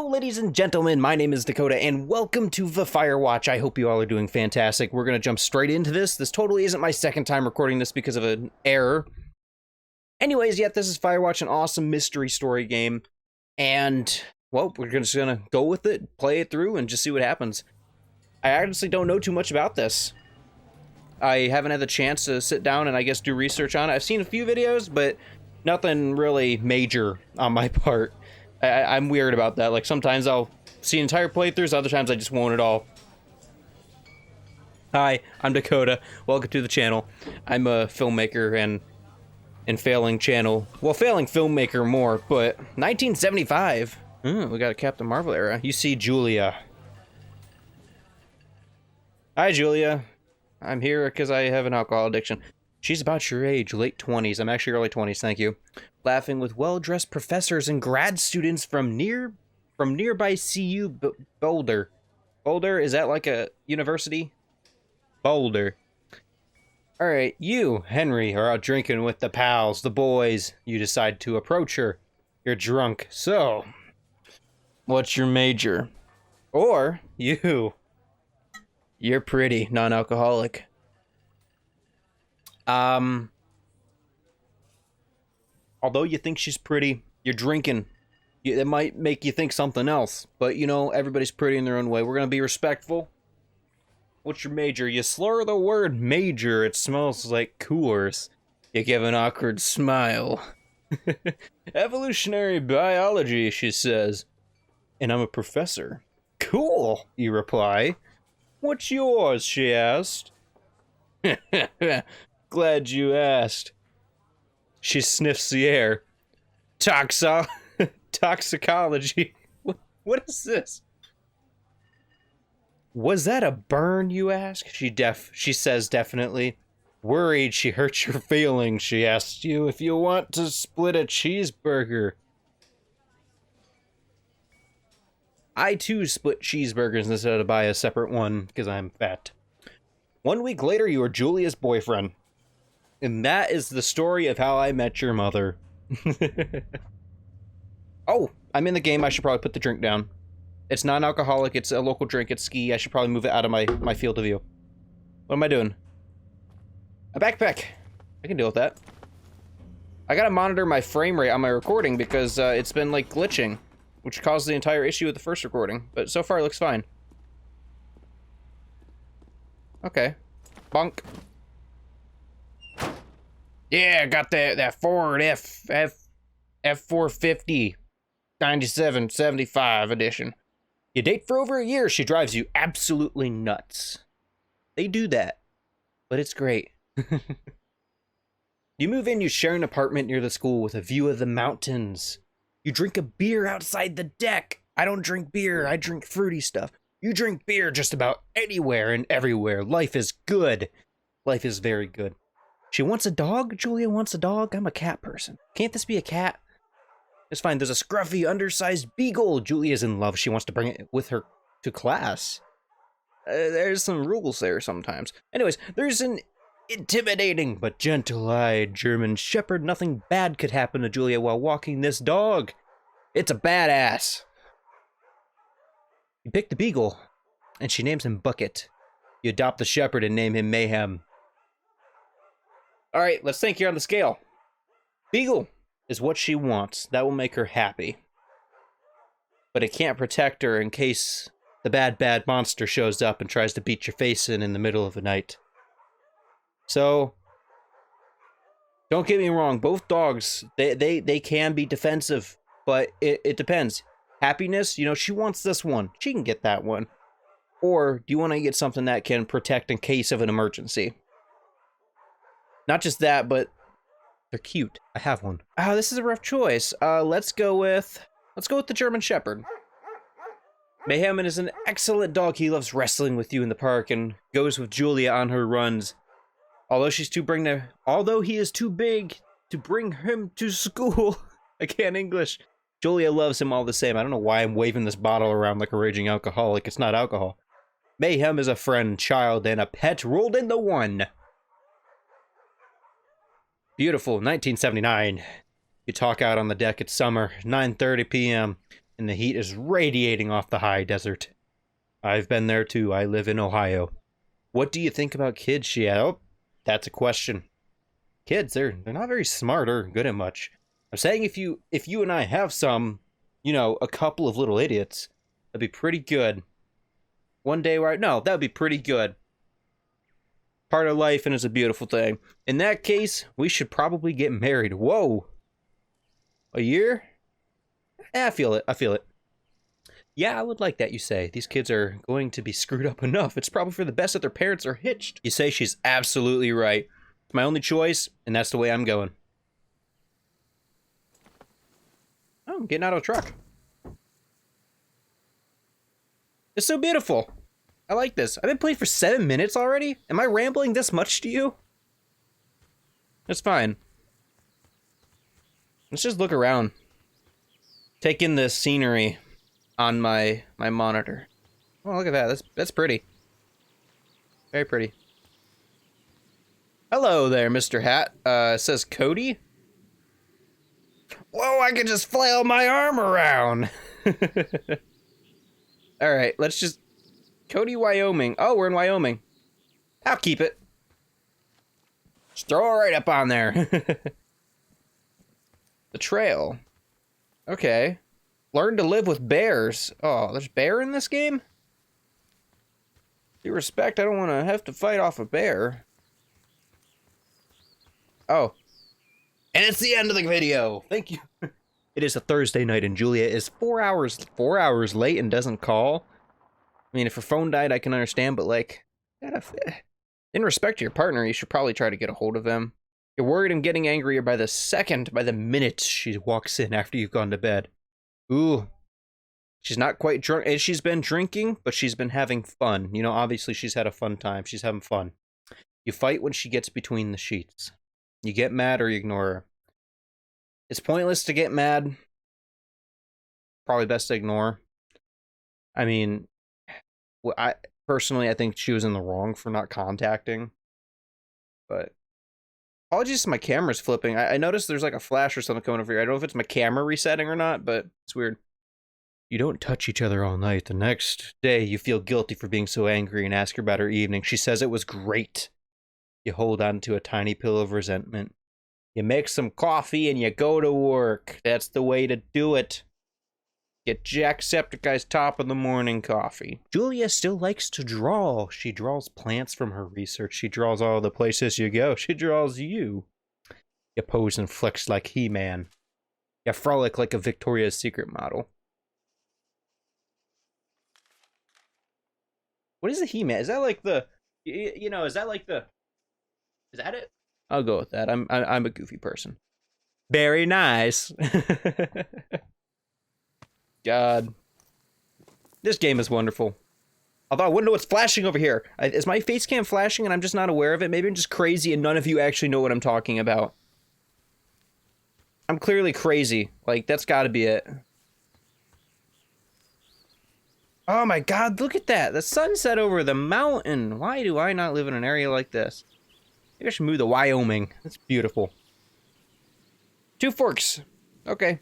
Hello, ladies and gentlemen, my name is Dakota, and welcome to the Firewatch. I hope you all are doing fantastic. We're going to jump straight into this. This totally isn't my second time recording this because of an error. Anyways, this is Firewatch, an awesome mystery story game, and, well, we're just going to go with it, play it through, and just see what happens. I honestly don't know too much about this. I haven't had the chance to sit down and, I guess, do research on it. I've seen a few videos, but nothing really major on my part. I'm weird about that. Like, sometimes I'll see entire playthroughs, other times I just won't at all. Hi, I'm Dakota. Welcome to the channel. I'm a filmmaker and failing channel. Well, failing filmmaker more, but 1975. We got a Captain Marvel era. You see Julia. Hi, Julia. I'm here because I have an alcohol addiction. She's about your age, late 20s. I'm actually early 20s, thank you. Laughing with well-dressed professors and grad students from nearby CU Boulder. Boulder, is that like a university? Boulder. Alright, you, Henry, are out drinking with the pals, the boys. You decide to approach her. You're drunk. So, what's your major? Or, you're pretty, non-alcoholic. Although you think she's pretty, you're drinking. It might make you think something else. But, you know, everybody's pretty in their own way. We're gonna be respectful. What's your major? You slur the word major. It smells like Coors. You give an awkward smile. Evolutionary biology, she says. And I'm a professor. Cool, you reply. What's yours, she asked. Glad you asked. She sniffs the air. Toxicology. What is this? Was that a burn, you ask? She says definitely. Worried she hurt your feelings, she asks you if you want to split a cheeseburger. I too split cheeseburgers instead of buy a separate one because I'm fat. 1 week later, you are Julia's boyfriend. And that is the story of how I met your mother. Oh, I'm in the game. I should probably put the drink down. It's non-alcoholic. It's a local drink. It's ski. I should probably move it out of my field of view. What am I doing? A backpack. I can deal with that. I gotta monitor my frame rate on my recording because it's been, like, glitching, which caused the entire issue with the first recording. But so far, it looks fine. Okay. Bonk. Yeah, I got that Ford F450 97 75 edition. You date for over a year, she drives you absolutely nuts. They do that, but it's great. You move in, you share an apartment near the school with a view of the mountains. You drink a beer outside the deck. I don't drink beer, I drink fruity stuff. You drink beer just about anywhere and everywhere. Life is good. Life is very good. She wants a dog? Julia wants a dog? I'm a cat person. Can't this be a cat? It's fine. There's a scruffy, undersized beagle. Julia's in love. She wants to bring it with her to class. There's some rules there sometimes. Anyways, there's an intimidating but gentle-eyed German shepherd. Nothing bad could happen to Julia while walking this dog. It's a badass. You pick the beagle, and she names him Bucket. You adopt the shepherd and name him Mayhem. Alright, let's think here on the scale. Beagle is what she wants. That will make her happy. But it can't protect her in case the bad monster shows up and tries to beat your face in the middle of the night. So, don't get me wrong, both dogs, they can be defensive, but it depends. Happiness, you know, she wants this one. She can get that one. Or do you want to get something that can protect in case of an emergency? Not just that, but they're cute. I have one. Oh, this is a rough choice. Let's go with the German Shepherd. Mayhem is an excellent dog. He loves wrestling with you in the park and goes with Julia on her runs. Although he is too big to bring him to school. I can't English. Julia loves him all the same. I don't know why I'm waving this bottle around like a raging alcoholic. It's not alcohol. Mayhem is a friend, child, and a pet rolled into one. Beautiful, 1979. You talk out on the deck. It's summer, 9:30 p.m. and the heat is radiating off the high desert. I've been there too. I live in Ohio. What do you think about kids? She had. Oh, that's a question. Kids, they're not very smart or good at much. I'm saying if you and I have some, you know, a couple of little idiots, that'd be pretty good. One day, right? No, that'd be pretty good. Part of life, and it's a beautiful thing. In that case, we should probably get married. Whoa. A year? I feel it. I feel it. Yeah, I would like that, you say. These kids are going to be screwed up enough. It's probably for the best that their parents are hitched. You say she's absolutely right. It's my only choice, and that's the way I'm going. Oh, I'm getting out of a truck. It's so beautiful. I like this. I've been playing for 7 minutes already? Am I rambling this much to you? That's fine. Let's just look around. Take in the scenery on my monitor. Oh, look at that. That's pretty. Very pretty. Hello there, Mr. Hat. It says Cody. Whoa, I can just flail my arm around. All right, let's just... Cody, Wyoming. Oh, we're in Wyoming. I'll keep it. Just throw it right up on there. The trail. Okay. Learn to live with bears. Oh, there's bear in this game? Due respect, I don't want to have to fight off a bear. Oh. And it's the end of the video. Thank you. It is a Thursday night and Julia is 4 hours late and doesn't call. I mean, if her phone died, I can understand, but like, in respect to your partner, you should probably try to get a hold of them. You're worried and getting angrier by the minute she walks in after you've gone to bed. Ooh. She's not quite drunk, and she's been drinking, but she's been having fun. You know, obviously she's had a fun time. She's having fun. You fight when she gets between the sheets. You get mad or you ignore her. It's pointless to get mad. Probably best to ignore. I mean, I think she was in the wrong for not contacting. But apologies if my camera's flipping. I noticed there's like a flash or something coming over here. I don't know if it's my camera resetting or not, but it's weird. You don't touch each other all night. The next day, you feel guilty for being so angry and ask her about her evening. She says it was great. You hold on to a tiny pillow of resentment. You make some coffee and you go to work. That's the way to do it. Get Jacksepticeye's top of the morning coffee. Julia still likes to draw. She draws plants from her research. She draws all the places you go. She draws you. You pose and flex like He-Man. You frolic like a Victoria's Secret model. What is a He-Man? Is that like the... You know, is that like the... Is that it? I'll go with that. I'm a goofy person. Very nice. God. This game is wonderful. Although I wouldn't know what's flashing over here. Is my face cam flashing and I'm just not aware of it? Maybe I'm just crazy and none of you actually know what I'm talking about. I'm clearly crazy. Like, that's gotta be it. Oh my god, look at that. The sunset over the mountain. Why do I not live in an area like this? Maybe I should move to Wyoming. That's beautiful. Two forks. Okay.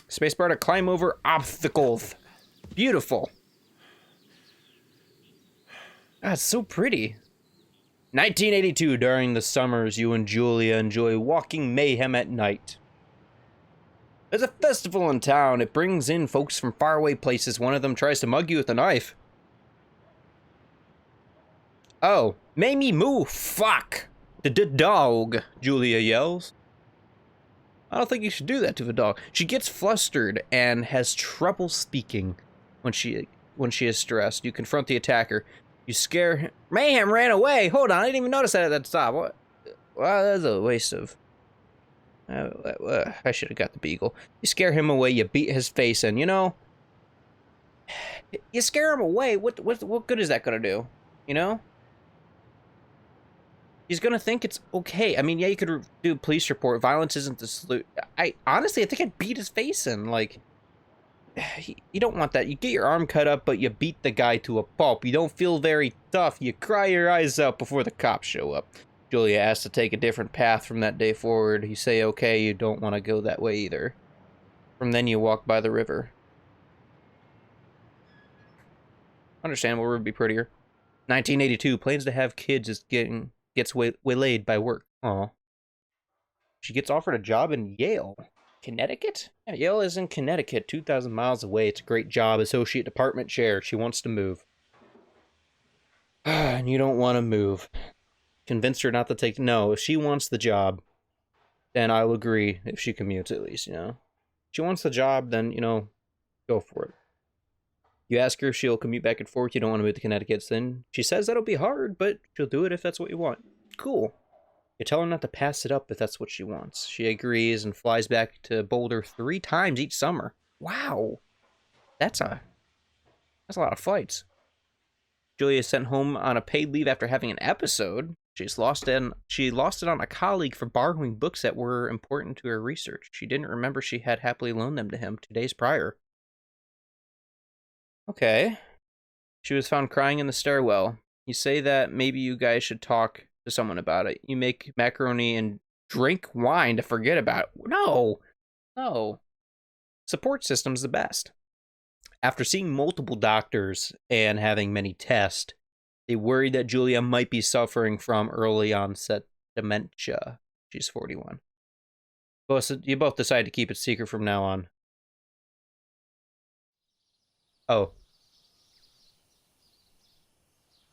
Spacebar to climb over obstacles. Beautiful. Ah, it's so pretty. 1982, during the summers, you and Julia enjoy walking mayhem at night. There's a festival in town. It brings in folks from faraway places. One of them tries to mug you with a knife. Oh, Mamie moo, fuck. The dog, Julia yells. I don't think you should do that to the dog. She gets flustered and has trouble speaking when she is stressed. You confront the attacker. You scare him. Mayhem ran away. Hold on, I didn't even notice that at the top. What? Well, that's a waste of... I should have got the beagle. You scare him away. You beat his face in. You know, you scare him away. What good is that gonna do? You know. He's gonna think it's okay. I mean, yeah, you could do a police report. Violence isn't the solution. Honestly, I think I'd beat his face in. Like, you don't want that. You get your arm cut up, but you beat the guy to a pulp. You don't feel very tough. You cry your eyes out before the cops show up. Julia asks to take a different path from that day forward. You say, okay, you don't want to go that way either. From then you walk by the river. Understandable, river would be prettier. 1982, plans to have kids is gets waylaid by work. Aw. She gets offered a job in Yale. Connecticut? Yeah, Yale is in Connecticut, 2,000 miles away. It's a great job, associate department chair. She wants to move. And you don't want to move. Convince her not to take... No, if she wants the job, then I'll agree if she commutes at least, you know. If she wants the job, then, you know, go for it. You ask her if she'll commute back and forth. You don't want to move to Connecticut, then she says that'll be hard, but she'll do it if that's what you want. Cool. You tell her not to pass it up if that's what she wants. She agrees and flies back to Boulder 3 times each summer. Wow. That's a lot of flights. Julia is sent home on a paid leave after having an episode. She lost it on a colleague for borrowing books that were important to her research. She didn't remember she had happily loaned them to him 2 days prior. Okay. She was found crying in the stairwell. You say that maybe you guys should talk to someone about it. You make macaroni and drink wine to forget about it. No. No. Support system's the best. After seeing multiple doctors and having many tests, they worried that Julia might be suffering from early onset dementia. She's 41. You both decide to keep it secret from now on. Oh.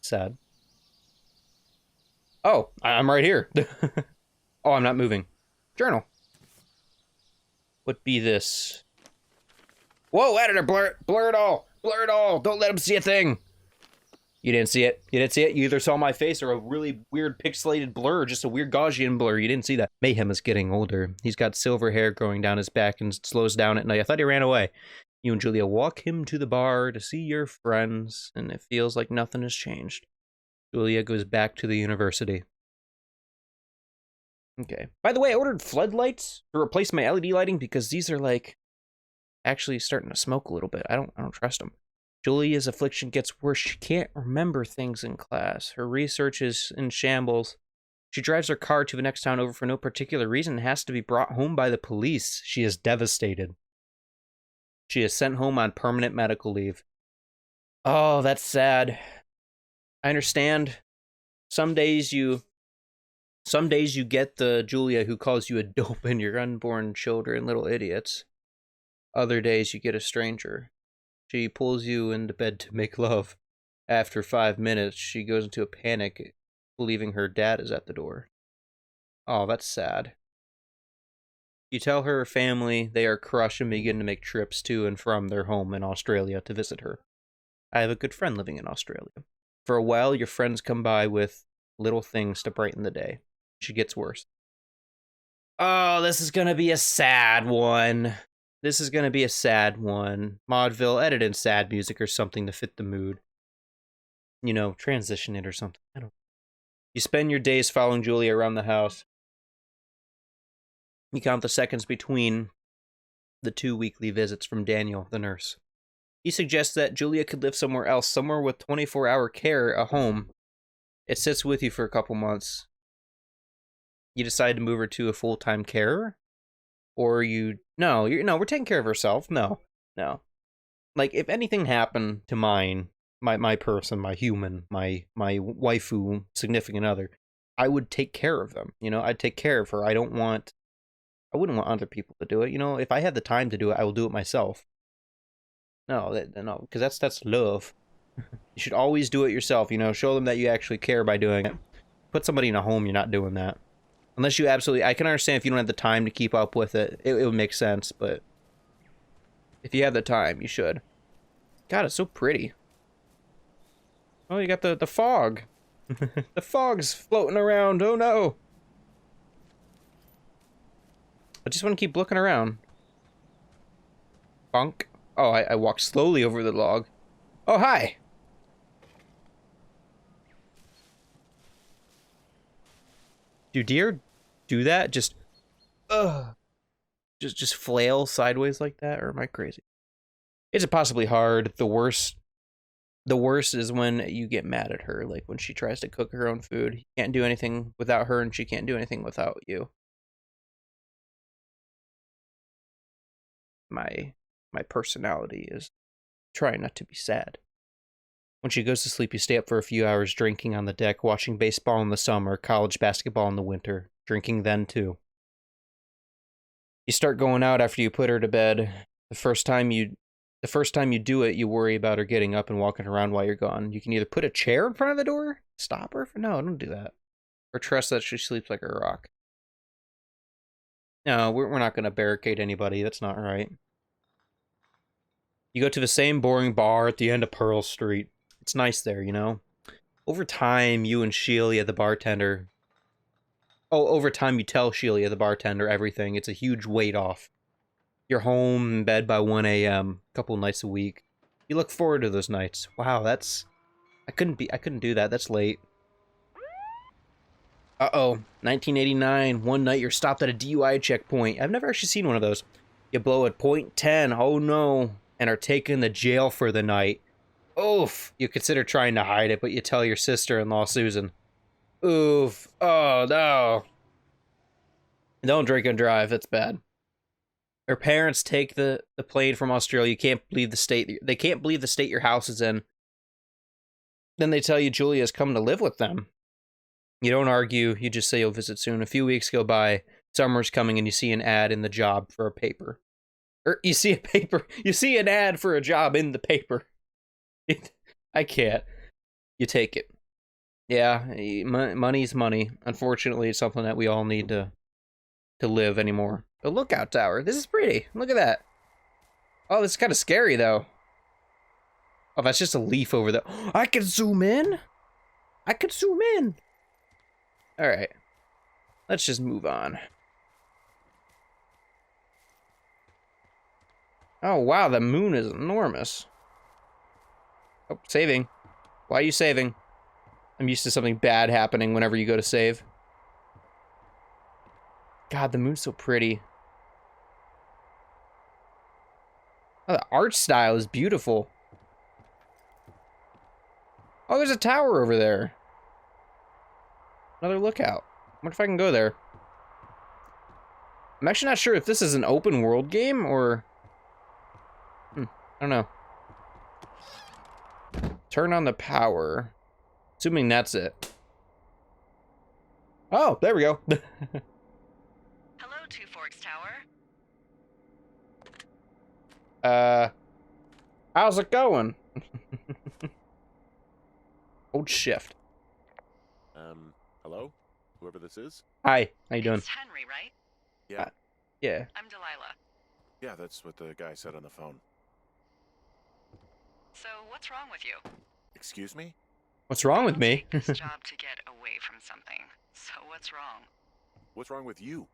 Sad. Oh, I'm right here. Oh, I'm not moving. Journal. What be this? Whoa, editor, blur it all. Blur it all. Don't let him see a thing. You didn't see it. You didn't see it. You either saw my face or a really weird pixelated blur, just a weird Gaussian blur. You didn't see that. Mayhem is getting older. He's got silver hair growing down his back and slows down at night. I thought he ran away. You and Julia walk him to the bar to see your friends, and it feels like nothing has changed. Julia goes back to the university. Okay. By the way, I ordered floodlights to replace my LED lighting because these are like actually starting to smoke a little bit. I don't trust them. Julia's affliction gets worse. She can't remember things in class. Her research is in shambles. She drives her car to the next town over for no particular reason and has to be brought home by the police. She is devastated. She is sent home on permanent medical leave. Oh, that's sad. I understand. Some days you get the Julia who calls you a dope and your unborn children little idiots. Other days you get a stranger. She pulls you into bed to make love. After 5 minutes, she goes into a panic, believing her dad is at the door. Oh, that's sad. You tell her family they are crushed and begin to make trips to and from their home in Australia to visit her. I have a good friend living in Australia. For a while, your friends come by with little things to brighten the day. She gets worse. Oh, this is gonna be a sad one. This is gonna be a sad one. Maudville, edit in sad music or something to fit the mood. You know, transition it or something. I don't know. You spend your days following Julia around the house. You count the seconds between the 2 weekly visits from Daniel, the nurse. He suggests that Julia could live somewhere else, somewhere with 24-hour care, a home. It sits with you for a couple months. You decide to move her to a full-time carer? Or no, we're taking care of herself. No. Like, if anything happened to my person, my human, my waifu, significant other, I would take care of them. You know, I'd take care of her. I wouldn't want other people to do it. You know, if I had the time to do it, I will do it myself. No, because that's love. You should always do it yourself, you know, show them that you actually care by doing it. Put somebody in a home, you're not doing that. Unless you absolutely, I can understand if you don't have the time to keep up with it, it would make sense, but if you have the time, you should. God, it's so pretty. Oh, you got the fog. The fog's floating around, oh no. I just want to keep looking around. Bonk. Oh, I walked slowly over the log. Oh, hi. Do deer do that? Just flail sideways like that, or am I crazy? It's possibly hard. The worst is when you get mad at her, like when she tries to cook her own food. You can't do anything without her, and she can't do anything without you. my personality is trying not to be sad. When she goes to sleep, you stay up for a few hours drinking on the deck, watching baseball in the summer, college basketball in the winter, drinking then too. You start going out after you put her to bed. The first time you do it, you worry about her getting up and walking around while you're gone. You can either put a chair in front of the door, stop her. No, don't do that. Or trust that she sleeps like a rock. No, we're not going to barricade anybody. That's not right. You go to the same boring bar at the end of Pearl Street. It's nice there, you know? Over time, you and Shelia, the bartender... Oh, over time, you tell Shelia, the bartender, everything. It's a huge weight off. You're home in bed by 1 a.m. a couple nights a week. You look forward to those nights. Wow, that's... I couldn't do that. That's late. Uh-oh. 1989. One night you're stopped at a DUI checkpoint. I've never actually seen one of those. You blow at .10. Oh, no. And are taken to jail for the night. Oof. You consider trying to hide it, but you tell your sister-in-law, Susan. Oof. Oh, no. Don't drink and drive. That's bad. Her parents take the plane from Australia. You can't believe the state. They can't believe the state your house is in. Then they tell you Julia's come to live with them. You don't argue. You just say you'll visit soon. A few weeks go by. Summer's coming and you see an ad in the job for a paper. Or you see a paper. You see an ad for a job in the paper. I can't. You take it. Yeah, money's money. Unfortunately, it's something that we all need to live anymore. The lookout tower. This is pretty. Look at that. Oh, this is kind of scary, though. Oh, that's just a leaf over there. I can zoom in. I can zoom in. All right. Let's just move on. Oh, wow. The moon is enormous. Oh, saving. Why are you saving? I'm used to something bad happening whenever you go to save. God, the moon's so pretty. Oh, the art style is beautiful. Oh, there's a tower over there. Another lookout. I wonder if I can go there. I'm actually not sure if this is an open world game or... I don't know. Turn on the power. Assuming that's it. Oh, there we go. Hello, Two Forks Tower. How's it going? Hold shift. Hello? Whoever this is? Hi, how you doing? It's Henry, right? Yeah. Yeah. I'm Delilah. Yeah, that's what the guy said on the phone. So, what's wrong with you? Excuse me? What's wrong with me? Take this job to get away from something. So, what's wrong? What's wrong with you?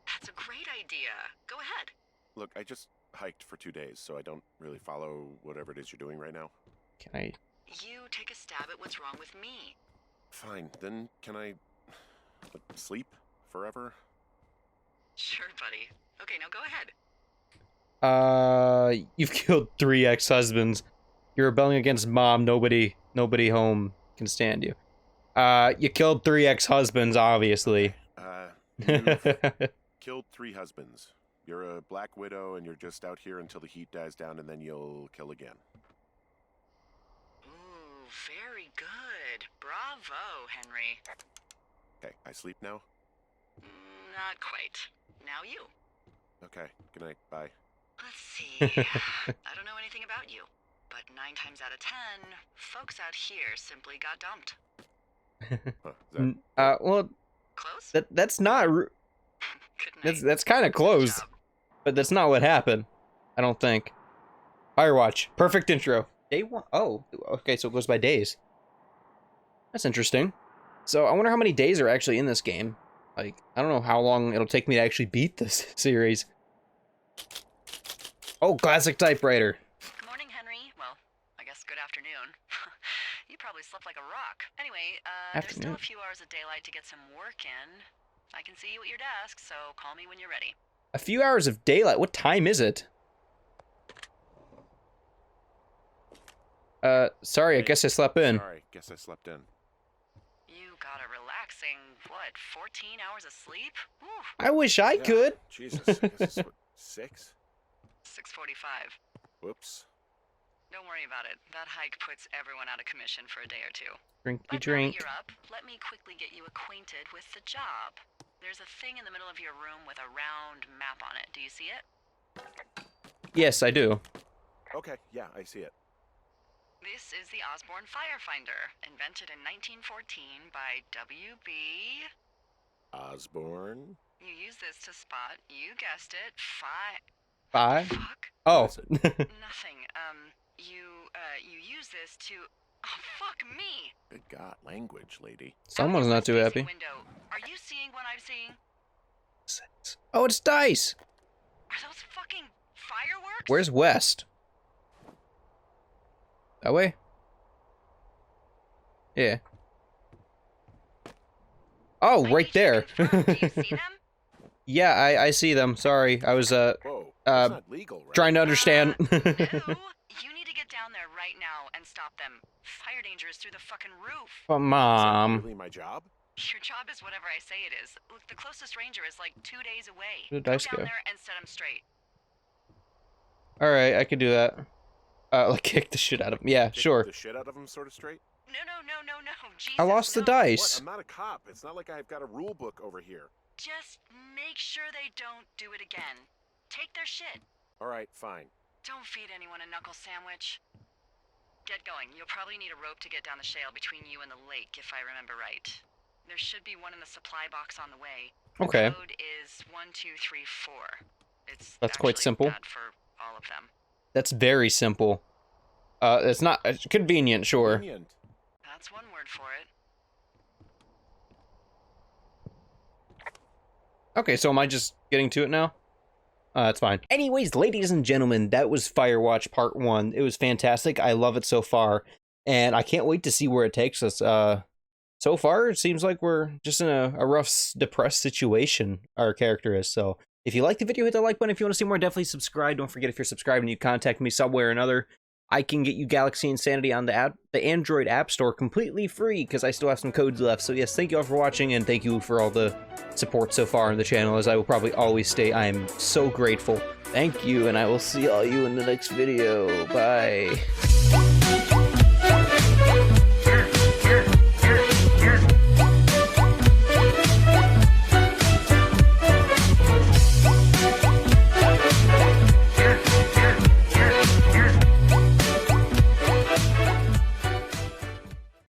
That's a great idea. Go ahead. Look, I just hiked for 2 days, so I don't really follow whatever it is you're doing right now. Can I... You take a stab at what's wrong with me. Fine, then can I... sleep forever? Sure, buddy. Okay, now go ahead. You've killed 3 ex-husbands. You're rebelling against mom. Nobody home can stand you. You killed 3 ex-husbands, obviously. You've killed 3 husbands. You're a black widow, and you're just out here until the heat dies down, and then you'll kill again. Ooh, very good. Bravo, Henry. Okay, I sleep now? Not quite. Now you. Okay, good night, bye. Let's see. I don't know anything about you, but 9 times out of 10, folks out here simply got dumped. Huh, well, Close? that's not... Good night. That's kind of close. Good job. But that's not what happened. I don't think. Firewatch. Perfect intro. Day 1. Oh, okay, so it goes by days. That's interesting. So I wonder how many days are actually in this game. Like, I don't know how long it'll take me to actually beat this series. Oh, classic typewriter. Good morning, Henry. Well, I guess good afternoon. You probably slept like a rock. Anyway, there's still a few hours of daylight to get some work in. I can see you at your desk, so call me when you're ready. A few hours of daylight? What time is it? Sorry, I guess I slept in. Sorry, guess I slept in. You got a relaxing, what, 14 hours of sleep? Whew. I wish I could. Jesus, I guess it's what, 6? 6:45. Whoops. Don't worry about it. That hike puts everyone out of commission for a day or two. Drinky But now that drink. you're up, let me quickly get you acquainted with the job. There's a thing in the middle of your room with a round map on it. Do you see it? Yes, I do. Okay, yeah, I see it. This is the Osborne Firefinder, invented in 1914 by W.B. Osborne? You use this to spot, you guessed it, Five? Fuck? Oh. Nothing. You use this to... Oh, fuck me! Good God, language, lady. Someone's not too happy. Window. Are you seeing what I'm seeing? Oh, it's dice! Are those fucking fireworks? Where's West? That way? Yeah. Oh, I right need you to there. confirm. Do you see them? Yeah, I see them. Sorry. I was, Whoa, that's not legal, right? trying to understand. No. You need to get down there right now and stop them. Fire danger is through the fucking roof. But Is that Mom. really my job? Your job is whatever I say it is. Look, the closest ranger is like 2 days away. Where'd the dice go down go? there and set him straight. Alright, I could do that. Like, kick the shit out of him. Yeah, Kick sure. the shit out of him sort of straight? No. Jesus, I lost the no. dice. What? I'm not a cop. It's not like I've got a rule book over here. Just make sure they don't do it again. Take their shit. All right, fine. Don't feed anyone a knuckle sandwich. Get going. You'll probably need a rope to get down the shale between you and the lake, if I remember right. There should be one in the supply box on the way. Okay. The code is 1234. It's That's quite actually simple. that for all of them. That's very simple. It's not convenient, sure. Convenient. That's one word for it. Okay, so am I just getting to it now? That's fine. Anyways, ladies and gentlemen, that was Firewatch Part 1. It was fantastic. I love it so far. And I can't wait to see where it takes us. So far, it seems like we're just in a rough, depressed situation, our character is. So if you like the video, hit the like button. If you want to see more, definitely subscribe. Don't forget, if you're subscribed and you contact me some way or another, I can get you Galaxy Insanity on the Android App Store completely free, because I still have some codes left. So yes, thank you all for watching, and thank you for all the support so far on the channel, as I will probably always stay. I am so grateful. Thank you, and I will see all you in the next video. Bye.